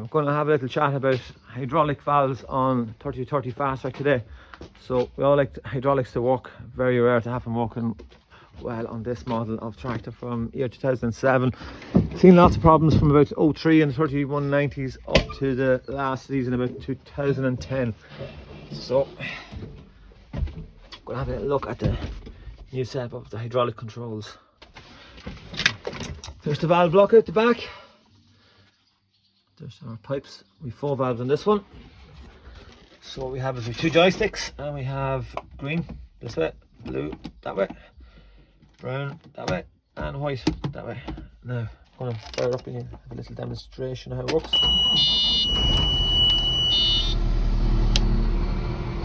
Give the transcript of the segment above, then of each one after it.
I'm going to have a little chat about hydraulic valves on 3030 Fastrac today. So we all like hydraulics to work. Very rare to have them working well on this model of tractor from year 2007. Seen lots of problems from about 03 and 3190s up to the last season about 2010. So I'm going to have a look at the new setup of the hydraulic controls. There's the valve block out the back. There's our pipes. We've 4 valves on this one. So what we have is 2 joysticks, and we have green this way, blue that way, brown that way, and white that way. Now I'm going to fire up and have a little demonstration of how it works.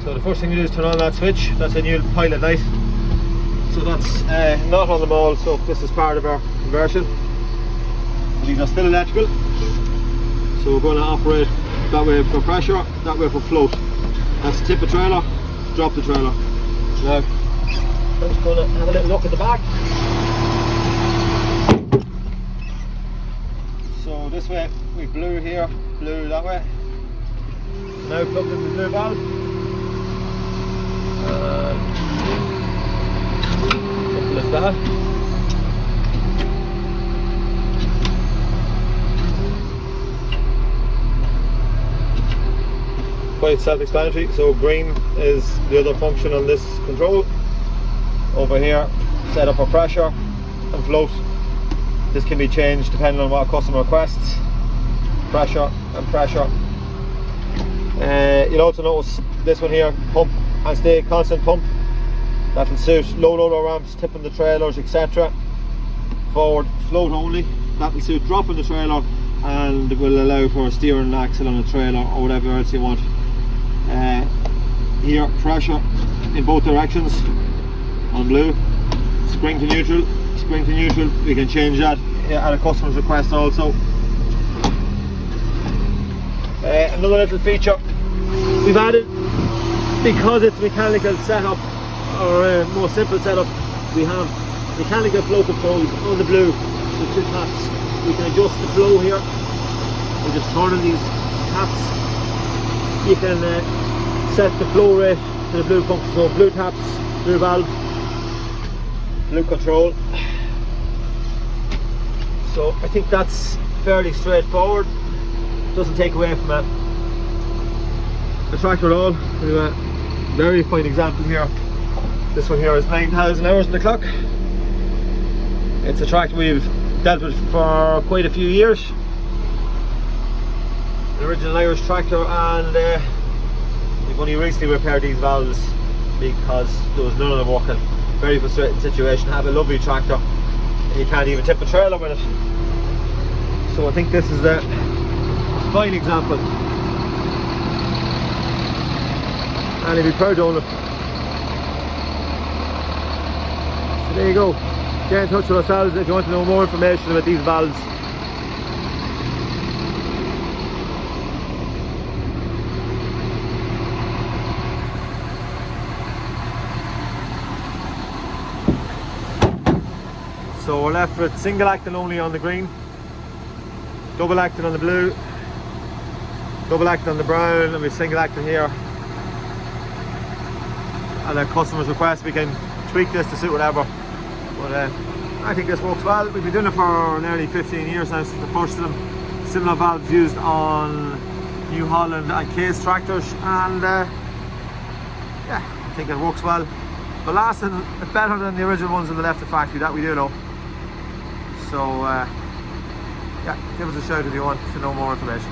So the first thing you do is turn on that switch. That's a new pilot light. So that's not on them all, so this is part of our conversion. So these are still electrical. So we're going to operate that way for pressure, that way for float. That's tip a trailer, drop the trailer. Now, I'm just going to have a little look at the back. So this way, we blue here, blue that way. Now plug in the blue valve. Simple as that. Quite self-explanatory. So green is the other function on this control. Over here, set up for pressure and float. This can be changed depending on what a customer requests. Pressure and pressure. You'll also notice this one here, pump and stay, constant pump. That will suit low loader ramps, tipping the trailers, etc. Forward float only. That will suit dropping the trailer and will allow for a steering axle on a trailer or whatever else you want. Here, pressure in both directions on blue. Spring to neutral, spring to neutral. We can change that at a customer's request also. Another little feature we've added, because it's mechanical setup or a more simple setup, we have mechanical flow controls on the blue with 2 taps. We can adjust the flow here. We just turn on these taps. You can set the flow rate to the blue pump. So blue taps, blue valve, blue control. So I think that's fairly straightforward. Doesn't take away from the tractor at all. Anyway, very fine example here. This one here is 9,000 hours on the clock. It's a tractor we've dealt with for quite a few years. An original Irish tractor, and we've only recently repaired these valves because there was none of them working. Very frustrating situation. Have a lovely tractor and you can't even tip a trailer with it. So I think this is a fine example, and you'll be proud to own it. So there you go. Get in touch with ourselves if you want to know more information about these valves. So we're left with single acting only on the green, double acting on the blue, double acting on the brown, and we've single acting here. And at customer's request we can tweak this to suit whatever. But I think this works well. We've been doing it for nearly 15 years now since the first of them. Similar valves used on New Holland and Case tractors, and yeah, I think it works well. The last and better than the original ones on the left of factory, that we do know. So yeah, give us a shout if you want to know more information.